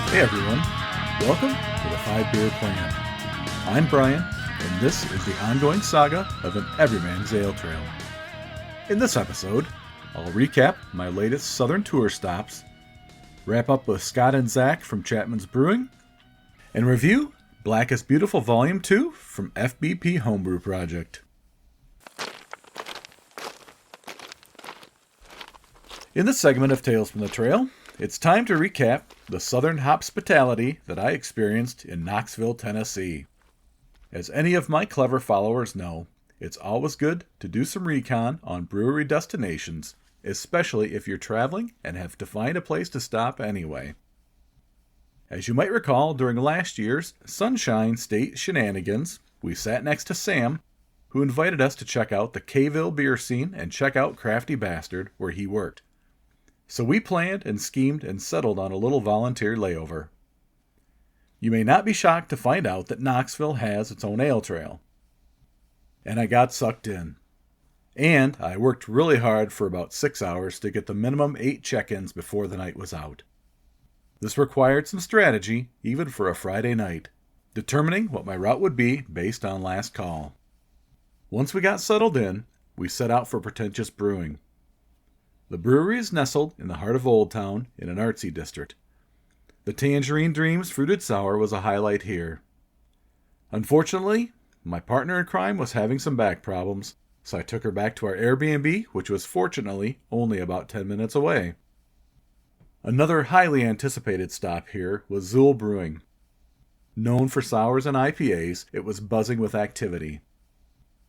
Hey everyone, welcome to the 5 Beer Plan. I'm Brian, and this is the ongoing saga of an everyman's ale trail. In this episode, I'll recap my latest southern tour stops, wrap up with Scott and Zach from Chapman's Brewing, and review Black is Beautiful Volume 2 from FBP Homebrew Project. In this segment of Tales from the Trail, it's time to recap the southern hospitality that I experienced in Knoxville, Tennessee. As any of my clever followers know, it's always good to do some recon on brewery destinations, especially if you're traveling and have to find a place to stop anyway. As you might recall, during last year's Sunshine State Shenanigans, we sat next to Sam, who invited us to check out the K-ville beer scene and check out Crafty Bastard, where he worked. So we planned and schemed and settled on a little volunteer layover. You may not be shocked to find out that Knoxville has its own ale trail. And I got sucked in. And I worked really hard for about 6 hours to get the minimum 8 check-ins before the night was out. This required some strategy, even for a Friday night, determining what my route would be based on last call. Once we got settled in, we set out for Pretentious Brewing. The brewery is nestled in the heart of Old Town in an artsy district. The Tangerine Dreams Fruited Sour was a highlight here. Unfortunately, my partner in crime was having some back problems, so I took her back to our Airbnb, which was fortunately only about 10 minutes away. Another highly anticipated stop here was Zool Brewing. Known for sours and IPAs, it was buzzing with activity.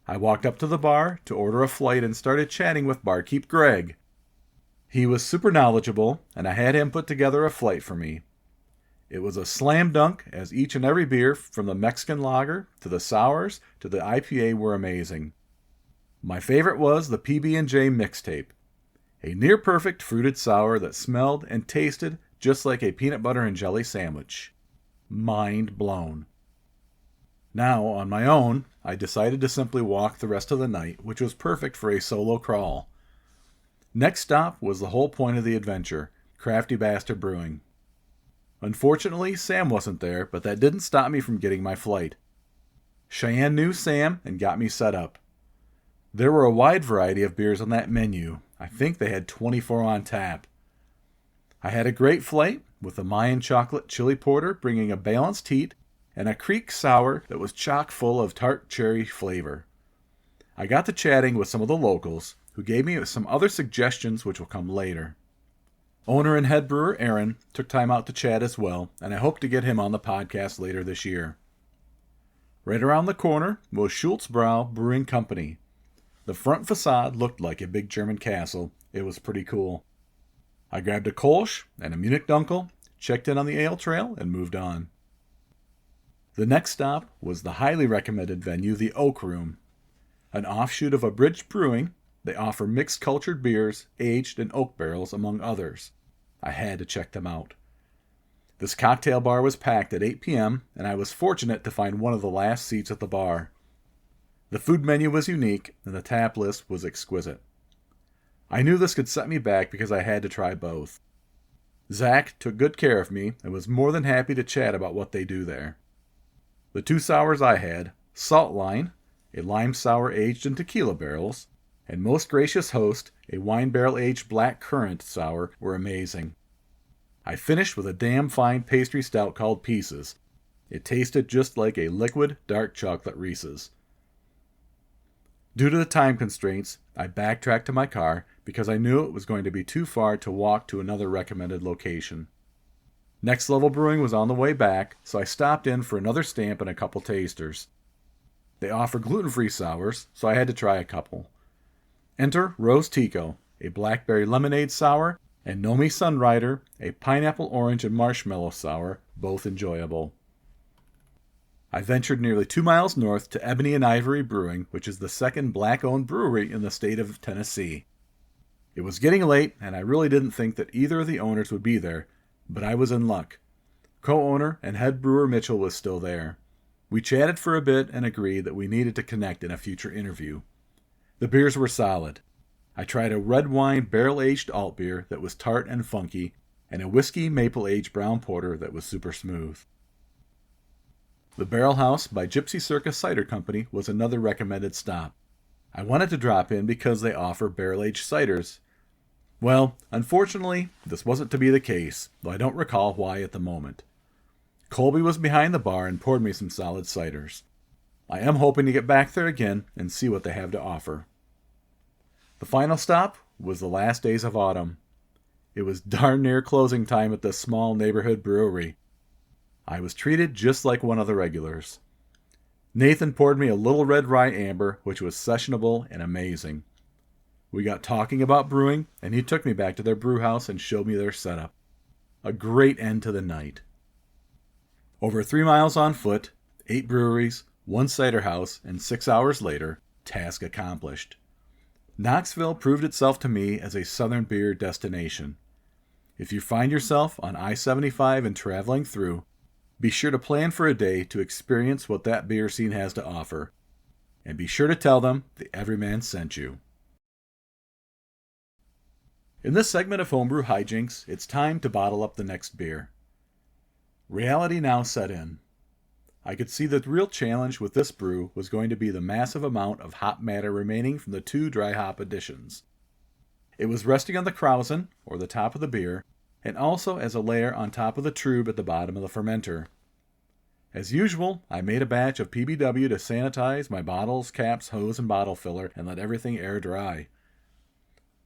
I walked up to the bar to order a flight and started chatting with barkeep Greg. He was super knowledgeable, and I had him put together a flight for me. It was a slam dunk, as each and every beer, from the Mexican lager to the sours to the IPA, were amazing. My favorite was the PB&J mixtape, a near-perfect fruited sour that smelled and tasted just like a peanut butter and jelly sandwich. Mind blown. Now, on my own, I decided to simply walk the rest of the night, which was perfect for a solo crawl. Next stop was the whole point of the adventure, Crafty Bastard Brewing. Unfortunately, Sam wasn't there, but that didn't stop me from getting my flight. Cheyenne knew Sam and got me set up. There were a wide variety of beers on that menu. I think they had 24 on tap. I had a great flight, with a Mayan chocolate chili porter bringing a balanced heat, and a Creek sour that was chock full of tart cherry flavor. I got to chatting with some of the locals, who gave me some other suggestions which will come later. Owner and head brewer Aaron took time out to chat as well, and I hope to get him on the podcast later this year. Right around the corner was Schultzbräu Brewing Company. The front facade looked like a big German castle. It was pretty cool. I grabbed a Kolsch and a Munich Dunkel, checked in on the ale trail, and moved on. The next stop was the highly recommended venue, the Oak Room. An offshoot of Abridged Brewing, they offer mixed cultured beers, aged in oak barrels, among others. I had to check them out. This cocktail bar was packed at 8 p.m., and I was fortunate to find one of the last seats at the bar. The food menu was unique, and the tap list was exquisite. I knew this could set me back because I had to try both. Zach took good care of me and was more than happy to chat about what they do there. The 2 sours I had, Salt Line, a lime sour aged in tequila barrels, and most gracious host, a wine barrel-aged black currant sour, were amazing. I finished with a damn fine pastry stout called Pieces. It tasted just like a liquid dark chocolate Reese's. Due to the time constraints, I backtracked to my car because I knew it was going to be too far to walk to another recommended location. Next Level Brewing was on the way back, so I stopped in for another stamp and a couple tasters. They offer gluten-free sours, so I had to try a couple. Enter Rose Tico, a blackberry lemonade sour, and Nomi Sunrider, a pineapple orange and marshmallow sour, both enjoyable. I ventured nearly 2 miles north to Ebony and Ivory Brewing, which is the second black-owned brewery in the state of Tennessee. It was getting late, and I really didn't think that either of the owners would be there, but I was in luck. Co-owner and head brewer Mitchell was still there. We chatted for a bit and agreed that we needed to connect in a future interview. The beers were solid. I tried a red wine barrel-aged alt beer that was tart and funky, and a whiskey maple aged brown porter that was super smooth. The Barrel House by Gypsy Circus Cider Company was another recommended stop. I wanted to drop in because they offer barrel-aged ciders. Well, unfortunately, this wasn't to be the case, though I don't recall why at the moment. Colby was behind the bar and poured me some solid ciders. I am hoping to get back there again and see what they have to offer. The final stop was the last days of autumn. It was darn near closing time at this small neighborhood brewery. I was treated just like one of the regulars. Nathan poured me a little red rye amber, which was sessionable and amazing. We got talking about brewing, and he took me back to their brew house and showed me their setup. A great end to the night. Over 3 miles on foot, 8 breweries, 1 cider house, and 6 hours later, task accomplished. Knoxville proved itself to me as a southern beer destination. If you find yourself on I-75 and traveling through, be sure to plan for a day to experience what that beer scene has to offer. And be sure to tell them the Everyman sent you. In this segment of Homebrew Hijinks, it's time to bottle up the next beer. Reality now set in. I could see the real challenge with this brew was going to be the massive amount of hop matter remaining from the 2 dry hop additions. It was resting on the krausen, or the top of the beer, and also as a layer on top of the trub at the bottom of the fermenter. As usual, I made a batch of PBW to sanitize my bottles, caps, hose, and bottle filler and let everything air dry.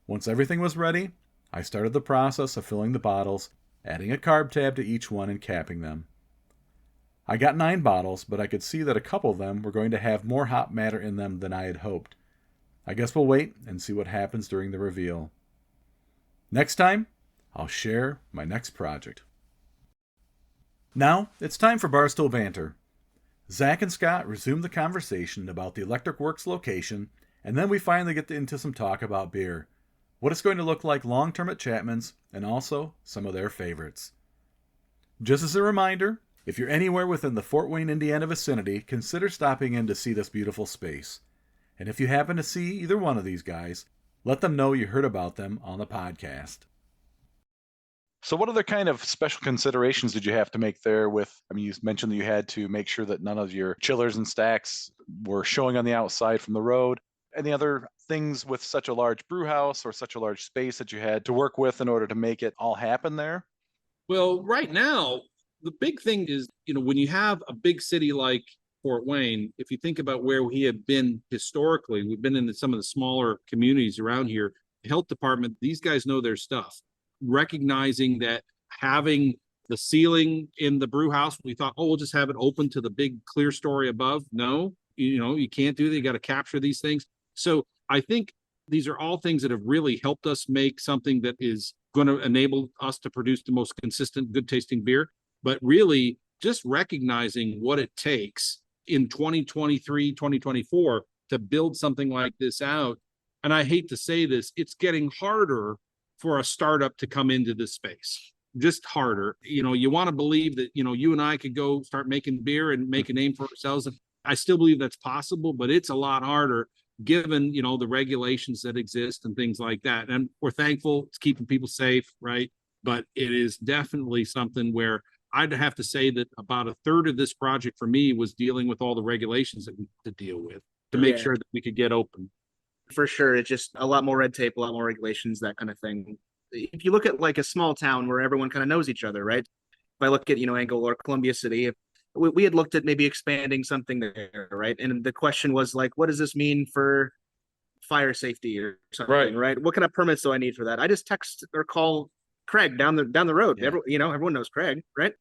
Once everything was ready, I started the process of filling the bottles, adding a carb tab to each one and capping them. I got 9 bottles, but I could see that a couple of them were going to have more hop matter in them than I had hoped. I guess we'll wait and see what happens during the reveal. Next time, I'll share my next project. Now, it's time for Barstool Banter. Zach and Scott resume the conversation about the Electric Works location, and then we finally get into some talk about beer, what it's going to look like long-term at Chapman's, and also some of their favorites. Just as a reminder, if you're anywhere within the Fort Wayne, Indiana vicinity, consider stopping in to see this beautiful space. And if you happen to see either one of these guys, let them know you heard about them on the podcast. So what other kind of special considerations did you have to make there with, you mentioned that you had to make sure that none of your chillers and stacks were showing on the outside from the road. Any other things with such a large brew house or such a large space that you had to work with in order to make it all happen there? Well, right now, the big thing is, when you have a big city like Fort Wayne, if you think about where we have been historically, we've been in some of the smaller communities around here. The health department, these guys know their stuff. Recognizing that having the ceiling in the brew house, we thought, we'll just have it open to the big clear story above. No, you can't do that. You got to capture these things. So I think these are all things that have really helped us make something that is going to enable us to produce the most consistent, good tasting beer. But really just recognizing what it takes in 2023, 2024 to build something like this out. And I hate to say this, it's getting harder for a startup to come into this space. Just harder. You want to believe that, you and I could go start making beer and make a name for ourselves. And I still believe that's possible, but it's a lot harder given, the regulations that exist and things like that. And we're thankful it's keeping people safe, right? But it is definitely something where I'd have to say that about a third of this project for me was dealing with all the regulations that we had to deal with to make sure that we could get open. For sure. It's just a lot more red tape, a lot more regulations, that kind of thing. If you look at like a small town where everyone kind of knows each other, right? If I look at, Angle or Columbia City, we had looked at maybe expanding something there, right? And the question was like, what does this mean for fire safety or something, right? What kind of permits do I need for that? I just text or call Craig down the road. Yeah. Everyone knows Craig, right?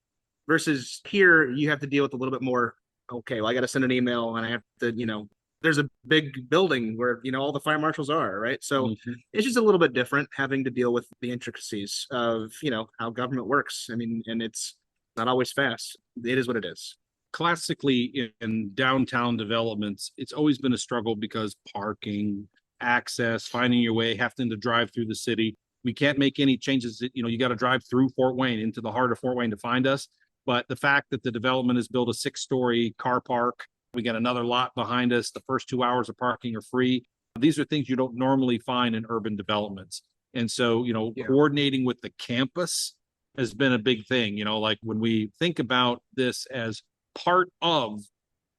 Versus here, you have to deal with a little bit more. Okay, well, I got to send an email and I have to, there's a big building where, all the fire marshals are, right? So it's just a little bit different having to deal with the intricacies of, how government works. And it's not always fast. It is what it is. Classically in downtown developments, it's always been a struggle because parking, access, finding your way, having to drive through the city. We can't make any changes. You got to drive through Fort Wayne into the heart of Fort Wayne to find us. But the fact that the development has built a 6-story car park, we got another lot behind us. The first 2 hours of parking are free. These are things you don't normally find in urban developments. And so, coordinating with the campus has been a big thing. Like when we think about this as part of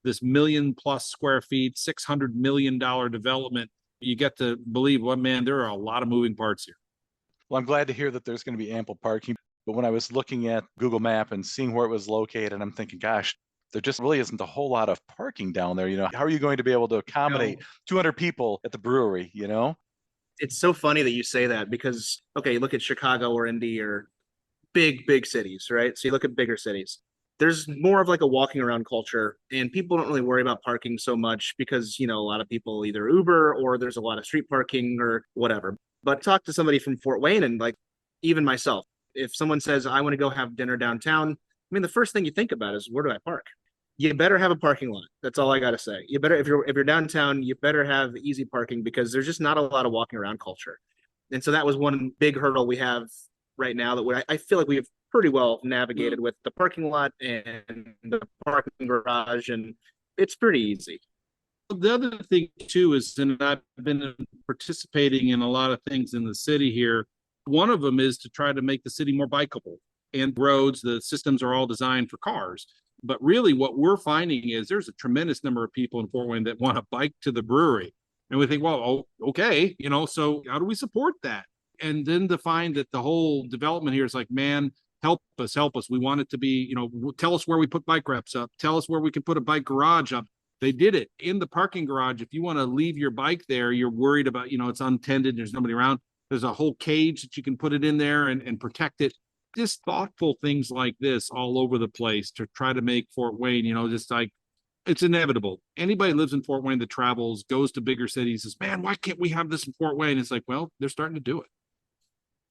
this 1,000,000+ square feet, $600 million development, you get to believe, well, man, there are a lot of moving parts here. Well, I'm glad to hear that there's going to be ample parking. But when I was looking at Google Map and seeing where it was located, I'm thinking, gosh, there just really isn't a whole lot of parking down there. How are you going to be able to accommodate 200 people at the brewery, It's so funny that you say that because, okay, you look at Chicago or Indy or big cities, right? So you look at bigger cities. There's more of like a walking around culture, and people don't really worry about parking so much because, a lot of people either Uber or there's a lot of street parking or whatever. But talk to somebody from Fort Wayne and like even myself, if someone says, I want to go have dinner downtown, I mean, the first thing you think about is where do I park? You better have a parking lot. That's all I got to say. You better, if you're downtown, you better have easy parking because there's just not a lot of walking around culture. And so that was one big hurdle we have right now that I feel like we have pretty well navigated with the parking lot and the parking garage, and it's pretty easy. The other thing too is, and I've been participating in a lot of things in the city here. One of them is to try to make the city more bikeable, and roads, the systems are all designed for cars. But really what we're finding is there's a tremendous number of people in Fort Wayne that want to bike to the brewery. And we think, well, okay, so how do we support that? And then to find that the whole development here is like, man, help us. We want it to be, tell us where we put bike racks up. Tell us where we can put a bike garage up. They did it in the parking garage. If you want to leave your bike there, you're worried about, it's untended, there's nobody around. There's a whole cage that you can put it in there and protect it. Just thoughtful things like this all over the place to try to make Fort Wayne, just like, it's inevitable. Anybody who lives in Fort Wayne that travels, goes to bigger cities, says, man, why can't we have this in Fort Wayne? It's like, well, they're starting to do it.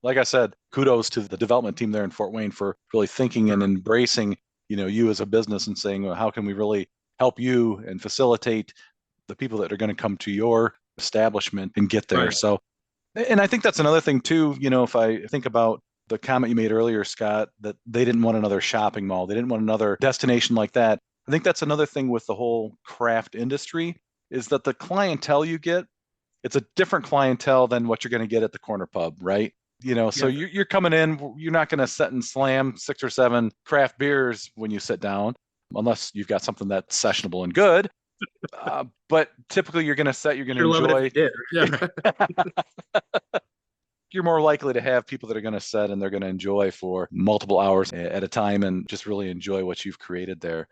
Like I said, kudos to the development team there in Fort Wayne for really thinking and embracing, you as a business and saying, well, how can we really help you and facilitate the people that are going to come to your establishment and get there. Right. So, and I think that's another thing too, if I think about the comment you made earlier, Scott, that they didn't want another shopping mall. They didn't want another destination like that. I think that's another thing with the whole craft industry is that the clientele you get, it's a different clientele than what you're going to get at the corner pub, right? So you're coming in, you're not going to sit and slam 6 or 7 craft beers when you sit down, unless you've got something that's sessionable and good. But typically you're going to enjoy. You're more likely to have people that are going to sit and they're going to enjoy for multiple hours at a time and just really enjoy what you've created there.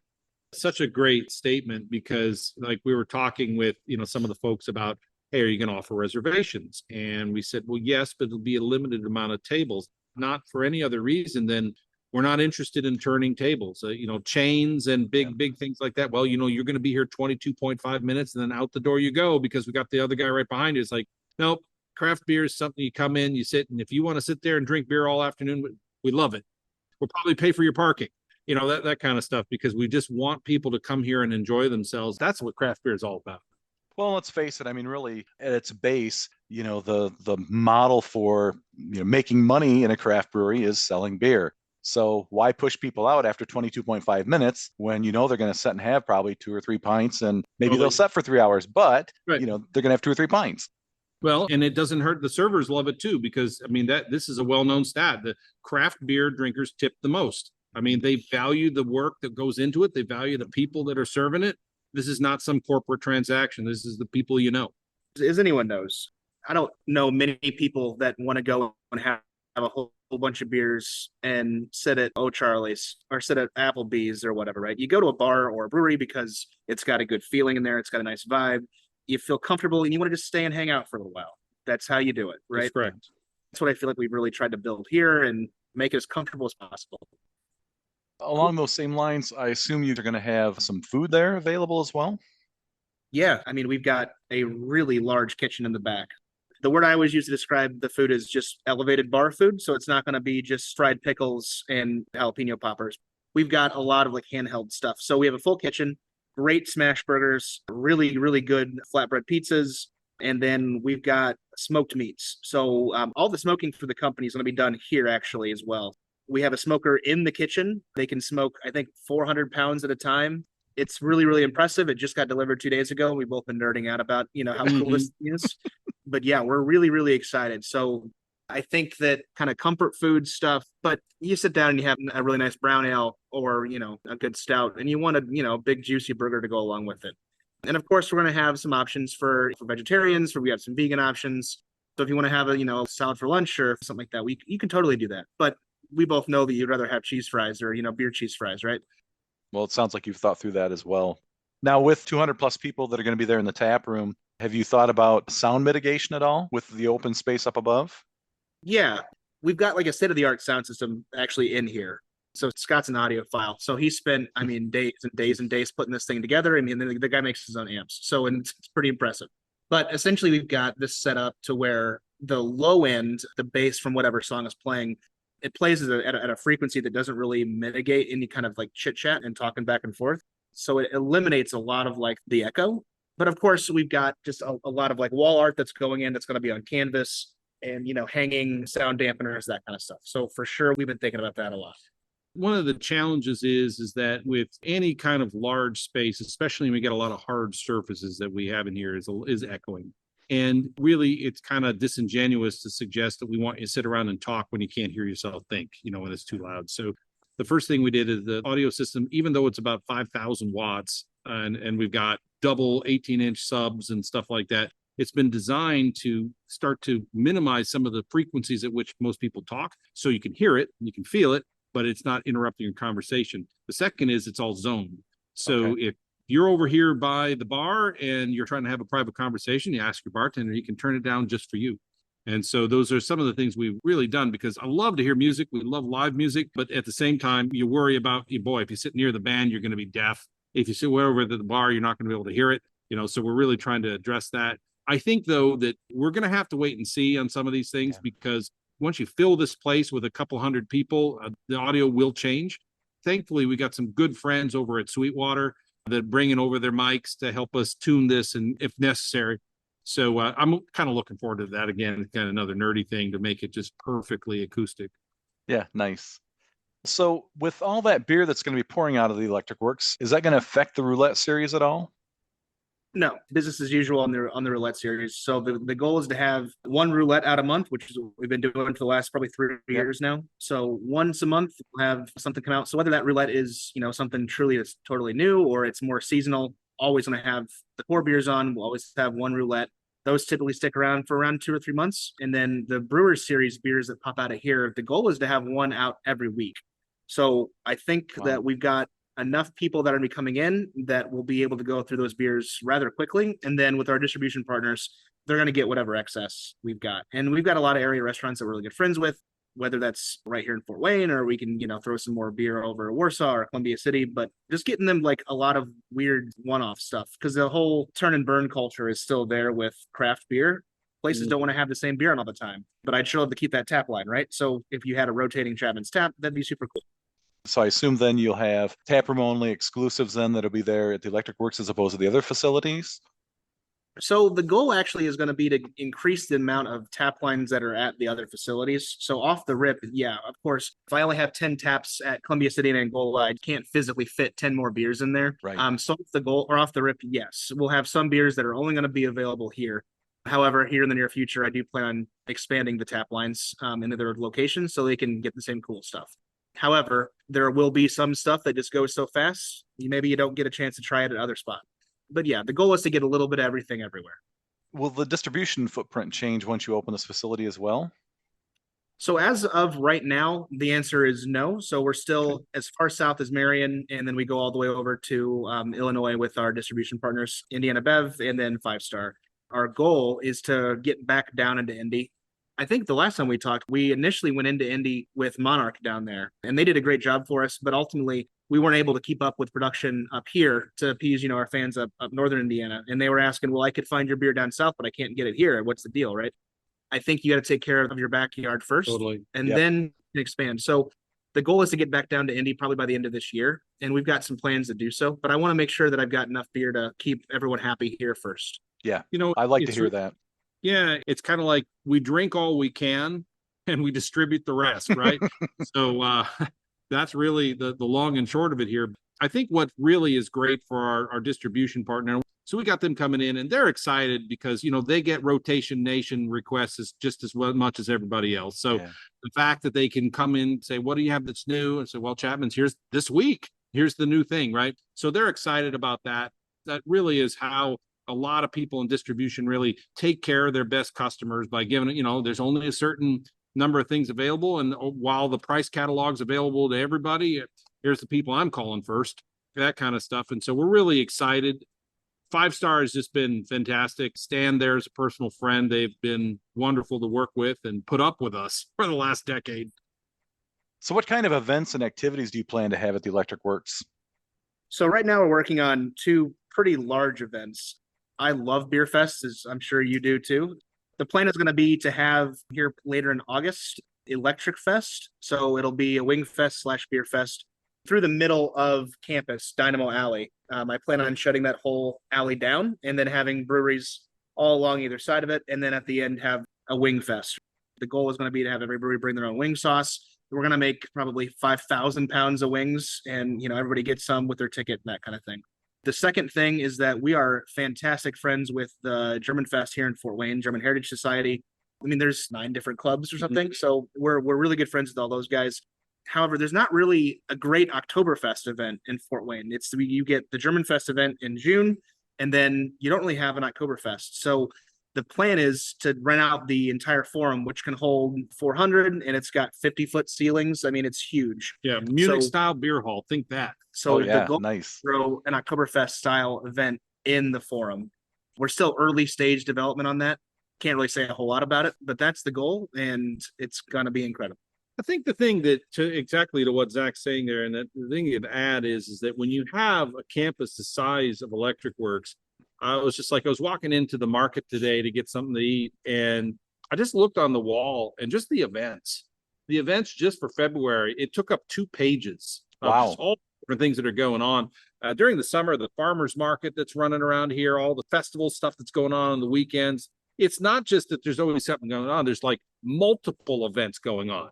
Such a great statement because like we were talking with, some of the folks about, hey, are you going to offer reservations? And we said, well, yes, but it'll be a limited amount of tables, not for any other reason than we're not interested in turning tables, chains and big things like that. Well, you're going to be here 22.5 minutes and then out the door you go because we got the other guy right behind you. It's like, nope, craft beer is something you come in, you sit, and if you want to sit there and drink beer all afternoon, we love it. We'll probably pay for your parking, that kind of stuff, because we just want people to come here and enjoy themselves. That's what craft beer is all about. Well, let's face it. I mean, really, at its base, the model for making money in a craft brewery is selling beer. So why push people out after 22.5 minutes when they're going to sit and have probably 2 or 3 pints, and maybe they'll sit for 3 hours, but they're going to have 2 or 3 pints. Well, and it doesn't hurt. The servers love it too, because this is a well-known stat. The craft beer drinkers tip the most. I mean, they value the work that goes into it. They value the people that are serving it. This is not some corporate transaction. This is the people As anyone knows, I don't know many people that want to go and have a whole bunch of beers and sit at O'Charlie's or sit at Applebee's or whatever, right? You go to a bar or a brewery because it's got a good feeling in there. It's got a nice vibe. You feel comfortable and you want to just stay and hang out for a little while. That's how you do it, right? That's correct. That's what I feel like we've really tried to build here and make it as comfortable as possible. Along those same lines, I assume you're going to have some food there available as well? Yeah, I mean, we've got a really large kitchen in the back. The word I always use to describe the food is just elevated bar food. So it's not going to be just fried pickles and jalapeno poppers. We've got a lot of like handheld stuff. So we have a full kitchen, great smash burgers, really, really good flatbread pizzas. And then we've got smoked meats. So all the smoking for the company is going to be done here actually as well. We have a smoker in the kitchen. They can smoke, I think, 400 pounds at a time. It's really, really impressive. It just got delivered 2 days ago. We've both been nerding out about, how cool this is. But yeah, we're really, really excited. So I think that kind of comfort food stuff, but you sit down and you have a really nice brown ale or, a good stout, and you want a big juicy burger to go along with it. And of course, we're going to have some options for vegetarians, we have some vegan options. So if you want to have a salad for lunch or something like that, you can totally do that. But we both know that you'd rather have cheese fries or, beer cheese fries, right? Well, it sounds like you've thought through that as well. Now, with 200 plus people that are going to be there in the tap room, have you thought about sound mitigation at all with the open space up above? Yeah, we've got like a state-of-the-art sound system actually in here. So Scott's an audiophile. So he spent, days and days and days putting this thing together. The guy makes his own amps. So and it's pretty impressive. But essentially, we've got this set up to where the low end, the bass from whatever song is playing, it plays at a frequency that doesn't really mitigate any kind of like chit chat and talking back and forth. So it eliminates a lot of like the echo. But of course, we've got just a lot of like wall art that's going in that's going to be on canvas and, hanging sound dampeners, that kind of stuff. So for sure, we've been thinking about that a lot. One of the challenges is that with any kind of large space, especially when we get a lot of hard surfaces that we have in here, is echoing. And really, it's kind of disingenuous to suggest that we want you to sit around and talk when you can't hear yourself think, when it's too loud. So the first thing we did is the audio system, even though it's about 5,000 watts and we've got double 18-inch subs and stuff like that, it's been designed to start to minimize some of the frequencies at which most people talk. So you can hear it, you can feel it, but it's not interrupting your conversation. The second is it's all zoned. So if you're over here by the bar and you're trying to have a private conversation, you ask your bartender, he can turn it down just for you. And so those are some of the things we've really done, because I love to hear music. We love live music, but at the same time, you worry about, if you sit near the band, you're going to be deaf. If you sit over at the bar, you're not going to be able to hear it. So we're really trying to address that. I think, though, that we're going to have to wait and see on some of these things, because once you fill this place with a couple hundred people, the audio will change. Thankfully, we got some good friends over at Sweetwater that bringing over their mics to help us tune this, and if necessary. So I'm kind of looking forward to that again, kind of another nerdy thing to make it just perfectly acoustic. Yeah, nice. So with all that beer that's going to be pouring out of the Electric Works, is that going to affect the roulette series at all? No, business as usual on the roulette series. So the goal is to have one roulette out a month, which is what we've been doing for the last probably 3 years now. So once a month we'll have something come out. So whether that roulette is, something truly that's totally new or it's more seasonal, always going to have the core beers on. We'll always have one roulette. Those typically stick around for around 2 or 3 months. And then the Brewers Series beers that pop out of here, the goal is to have one out every week. So I think that we've got enough people that are going to be coming in that will be able to go through those beers rather quickly. And then with our distribution partners, they're going to get whatever excess we've got. And we've got a lot of area restaurants that we're really good friends with, whether that's right here in Fort Wayne, or we can, throw some more beer over Warsaw or Columbia City, but just getting them like a lot of weird one-off stuff, because the whole turn and burn culture is still there with craft beer. Places don't want to have the same beer on all the time, but I'd sure love to keep that tap line, right? So if you had a rotating Chapman's tap, that'd be super cool. So I assume then you'll have taproom only exclusives then that'll be there at the Electric Works as opposed to the other facilities? So the goal actually is going to be to increase the amount of tap lines that are at the other facilities. So off the rip, yeah, of course, if I only have 10 taps at Columbia City and Angola, I can't physically fit 10 more beers in there. Right. So off the goal or off the rip, yes, we'll have some beers that are only going to be available here. However, here in the near future, I do plan on expanding the tap lines into their locations so they can get the same cool stuff. However, there will be some stuff that just goes so fast, maybe you don't get a chance to try it at other spots. But yeah, the goal is to get a little bit of everything everywhere. Will the distribution footprint change once you open this facility as well? So as of right now, the answer is no. So we're still as far south as Marion, and then we go all the way over to Illinois with our distribution partners, Indiana Bev, and then 5 Star. Our goal is to get back down into Indy. I think the last time we talked, we initially went into Indy with Monarch down there, and they did a great job for us, but ultimately we weren't able to keep up with production up here to appease, our fans up northern Indiana. And they were asking, well, I could find your beer down south, but I can't get it here. What's the deal, right? I think you got to take care of your backyard first, and then expand. So the goal is to get back down to Indy probably by the end of this year, and we've got some plans to do so, but I want to make sure that I've got enough beer to keep everyone happy here first. Yeah, I like to hear that. Yeah, it's kind of like we drink all we can and we distribute the rest, right? So that's really the long and short of it here. I think what really is great for our distribution partner, So we got them coming in, and they're excited because, they get Rotation Nation requests just as much as everybody else. So the fact that they can come in and say, what do you have that's new? And say, well, Chapman's here's this week. Here's the new thing, right? So they're excited about that. That really is how a lot of people in distribution really take care of their best customers by giving, there's only a certain number of things available. And while the price catalog's available to everybody, here's the people I'm calling first, that kind of stuff. And so we're really excited. 5-Star has just been fantastic. Stan there is a personal friend. They've been wonderful to work with and put up with us for the last decade. So what kind of events and activities do you plan to have at the Electric Works? So right now we're working on 2 pretty large events. I love beer fests, as I'm sure you do too. The plan is going to be to have here later in August, Electric Fest. So it'll be a wing fest / beer fest through the middle of campus, Dynamo Alley. I plan on shutting that whole alley down and then having breweries all along either side of it. And then at the end have a wing fest. The goal is going to be to have every brewery bring their own wing sauce. We're going to make probably 5,000 pounds of wings, and everybody gets some with their ticket and that kind of thing. The second thing is that we are fantastic friends with the German Fest here in Fort Wayne, German Heritage Society. I mean, there's 9 different clubs or something, so we're really good friends with all those guys. However, there's not really a great Oktoberfest event in Fort Wayne. You get the German Fest event in June, and then you don't really have an Oktoberfest. So the plan is to rent out the entire forum, which can hold 400, and it's got 50-foot ceilings. I mean, it's huge. Yeah, Munich-style beer hall. Think that. So the goal nice. is to throw an Oktoberfest-style event in the forum. We're still early stage development on that. Can't really say a whole lot about it, but that's the goal, and it's going to be incredible. I think the thing exactly to what Zach's saying there, and that the thing to add is that when you have a campus the size of Electric Works, I was walking into the market today to get something to eat, and I just looked on the wall and just the events just for February, it took up 2 pages. Wow. Just all different things that are going on. During the summer, the farmers market that's running around here, all the festival stuff that's going on the weekends. It's not just that there's always something going on. There's like multiple events going on.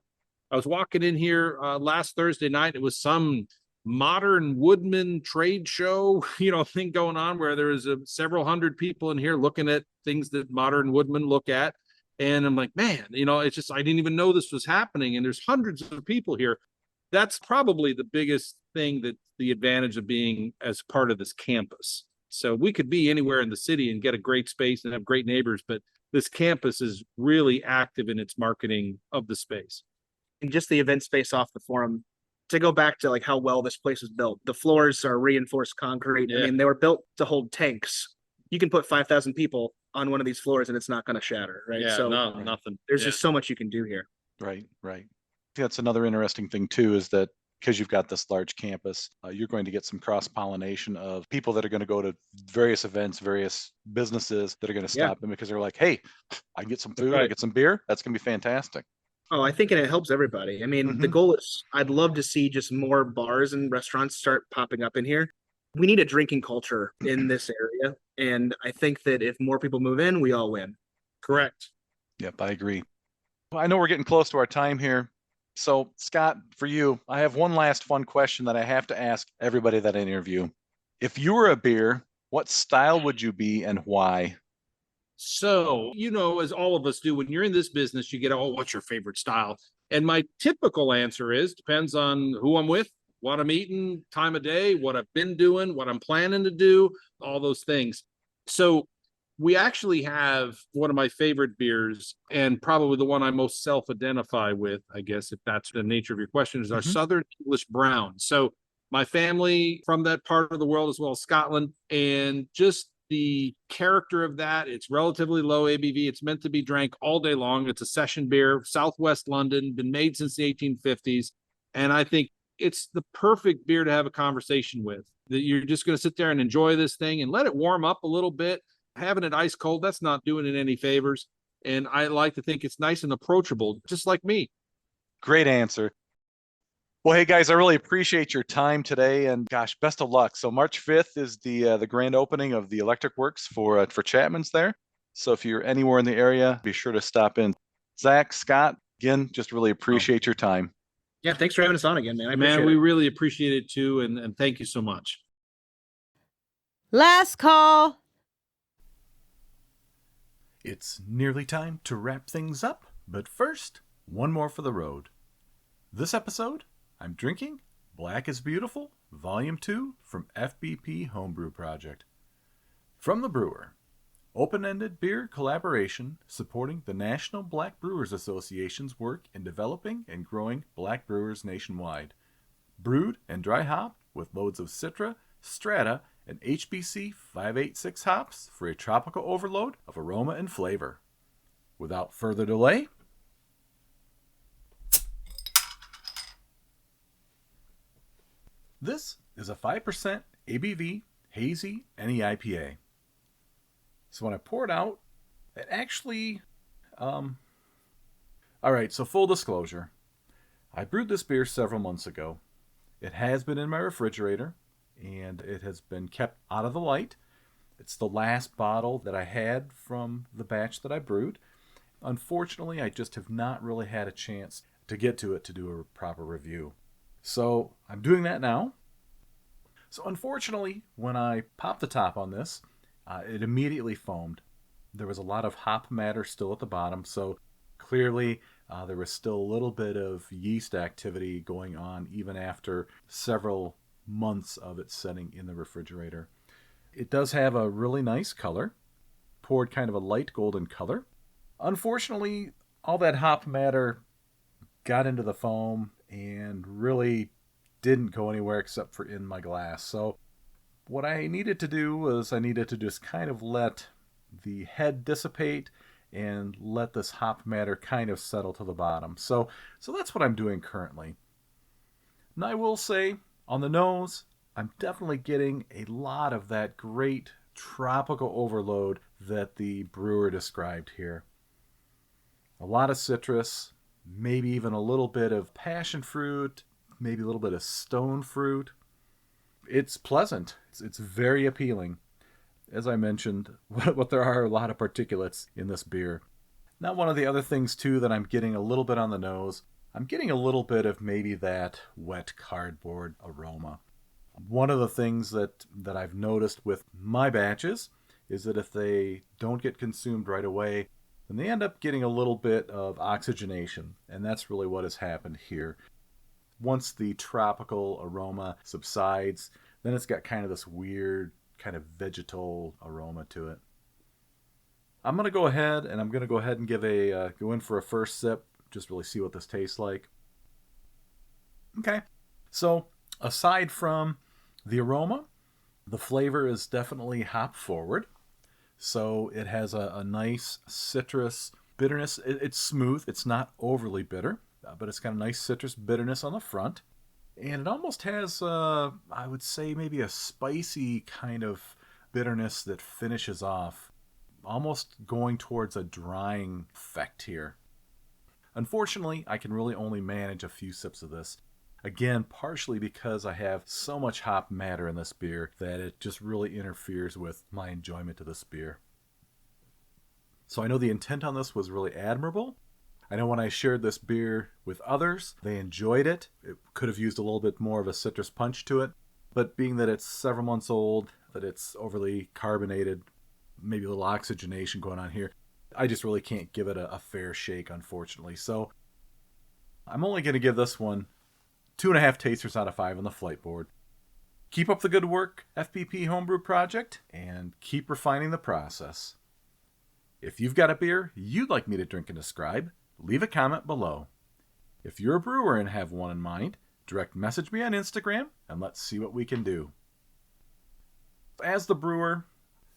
I was walking in here last Thursday night. It was some modern woodman trade show, thing going on where there was several hundred people in here looking at things that modern woodmen look at. And I'm like, man, it's just, I didn't even know this was happening. And there's hundreds of people here. That's probably the biggest thing, that the advantage of being as part of this campus. So we could be anywhere in the city and get a great space and have great neighbors, but this campus is really active in its marketing of the space. And just the event space off the forum, to go back to like how well this place was built. The floors are reinforced concrete. Yeah. I mean, they were built to hold tanks. You can put 5,000 people on one of these floors and it's not going to shatter, right? Yeah, So no, nothing. there's Yeah. just so much you can do here. Right. That's another interesting thing too, is that because you've got this large campus, you're going to get some cross-pollination of people that are going to go to various events, various businesses that are going to stop in because they're like, hey, I can get some food, I get some beer. That's going to be fantastic. Oh, I think it helps everybody. I mean, the goal is, I'd love to see just more bars and restaurants start popping up in here. We need a drinking culture in this area. And I think that if more people move in, we all win. Correct. Yep, I agree. Well, I know we're getting close to our time here. So, Scott, for you, I have one last fun question that I have to ask everybody that I interview. If you were a beer, what style would you be and why? So, as all of us do, when you're in this business, you get, what's your favorite style? And my typical answer is, depends on who I'm with, what I'm eating, time of day, what I've been doing, what I'm planning to do, all those things. So we actually have one of my favorite beers, and probably the one I most self-identify with, I guess, if that's the nature of your question, is our Southern English Brown. So my family from that part of the world, as well as Scotland, and just the character of that, it's relatively low ABV. It's meant to be drank all day long. It's a session beer, Southwest London, been made since the 1850s. And I think it's the perfect beer to have a conversation with, that you're just going to sit there and enjoy this thing and let it warm up a little bit. Having it ice cold, that's not doing it any favors. And I like to think it's nice and approachable, just like me. Great answer. Well, hey guys, I really appreciate your time today, and gosh, best of luck. So March 5th is the grand opening of the Electric Works for Chapman's there. So if you're anywhere in the area, be sure to stop in. Zach, Scott, again, just really appreciate your time. Yeah, thanks for having us on again, man. I appreciate We it. really appreciate it too, and thank you so much. Last call. It's nearly time to wrap things up, but first, one more for the road. This episode, I'm drinking Black is Beautiful, Volume 2 from FBP Homebrew Project. From the brewer, open-ended beer collaboration supporting the National Black Brewers Association's work in developing and growing black brewers nationwide. Brewed and dry hopped with loads of Citra, Strata, and HBC 586 hops for a tropical overload of aroma and flavor. Without further delay, this is a 5% ABV hazy NEIPA. So when I pour it out, it actually, alright, so full disclosure. I brewed this beer several months ago. It has been in my refrigerator, and it has been kept out of the light. It's the last bottle that I had from the batch that I brewed. Unfortunately, I just have not really had a chance to get to it to do a proper review. So I'm doing that now. So unfortunately, when I popped the top on this, it immediately foamed. There was a lot of hop matter still at the bottom, so clearly there was still a little bit of yeast activity going on even after several months of it setting in the refrigerator. It does have a really nice color, poured kind of a light golden color. Unfortunately, all that hop matter got into the foam and really didn't go anywhere except for in my glass. So what I needed to do was I needed to just kind of let the head dissipate and let this hop matter kind of settle to the bottom. So that's what I'm doing currently. And I will say, on the nose, I'm definitely getting a lot of that great tropical overload that the brewer described here. A lot of citrus, maybe even a little bit of passion fruit, maybe a little bit of stone fruit. It's pleasant. It's very appealing. As I mentioned, what there are a lot of particulates in this beer. Now, one of the other things, too, that I'm getting a little bit on the nose, I'm getting a little bit of maybe that wet cardboard aroma. One of the things that I've noticed with my batches is that if they don't get consumed right away, then they end up getting a little bit of oxygenation, and that's really what has happened here. Once the tropical aroma subsides, then it's got kind of this weird kind of vegetal aroma to it. I'm going to go ahead and give go in for a first sip, just really see what this tastes like. Okay, so aside from the aroma, the flavor is definitely hop forward. So it has a nice citrus bitterness. It's smooth. It's not overly bitter, but it's got a nice citrus bitterness on the front. And it almost has, I would say, maybe a spicy kind of bitterness that finishes off, almost going towards a drying effect here. Unfortunately, I can really only manage a few sips of this. Again, partially because I have so much hop matter in this beer that it just really interferes with my enjoyment of this beer. So I know the intent on this was really admirable. I know when I shared this beer with others, they enjoyed it. It could have used a little bit more of a citrus punch to it, but being that it's several months old, that it's overly carbonated, maybe a little oxygenation going on here, I just really can't give it a fair shake, unfortunately. So I'm only going to give this one 2.5 tasters out of 5 on the flight board. Keep up the good work, FBP Homebrew Project, and keep refining the process. If you've got a beer you'd like me to drink and describe, leave a comment below. If you're a brewer and have one in mind, direct message me on Instagram and let's see what we can do. As the brewer,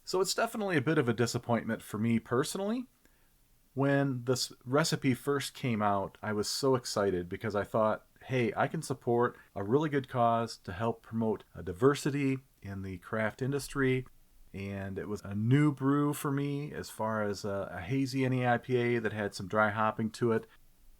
so it's definitely a bit of a disappointment for me personally. When this recipe first came out, I was so excited because I thought, hey, I can support a really good cause to help promote a diversity in the craft industry. And it was a new brew for me as far as a hazy NEIPA that had some dry hopping to it.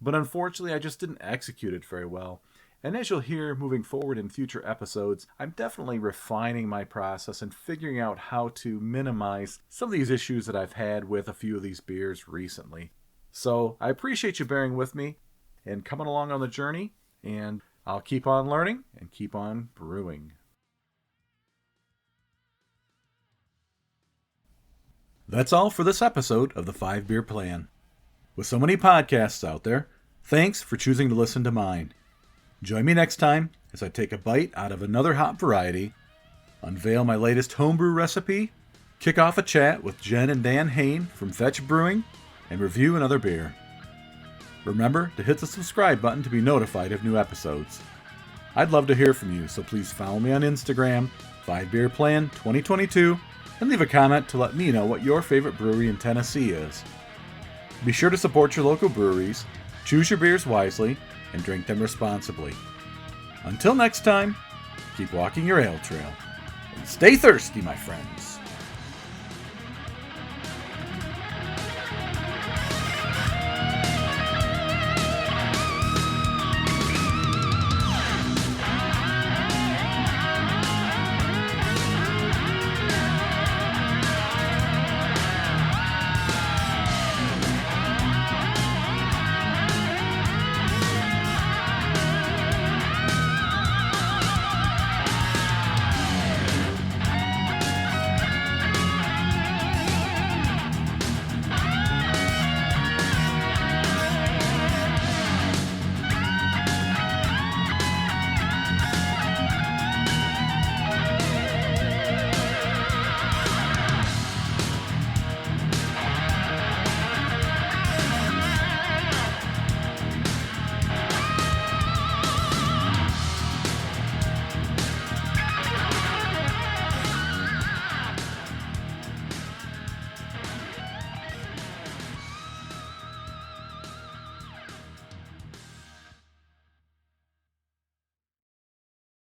But unfortunately, I just didn't execute it very well. And as you'll hear moving forward in future episodes, I'm definitely refining my process and figuring out how to minimize some of these issues that I've had with a few of these beers recently. So I appreciate you bearing with me and coming along on the journey, and I'll keep on learning and keep on brewing. That's all for this episode of the 5 Beer Plan. With so many podcasts out there, thanks for choosing to listen to mine. Join me next time as I take a bite out of another hop variety, unveil my latest homebrew recipe, kick off a chat with Jen and Dan Hain from Fetch Brewing, and review another beer. Remember to hit the subscribe button to be notified of new episodes. I'd love to hear from you, so please follow me on Instagram, 5beerplan 2022, and leave a comment to let me know what your favorite brewery in Tennessee is. Be sure to support your local breweries, choose your beers wisely, and drink them responsibly. Until next time, keep walking your ale trail, and stay thirsty, my friends.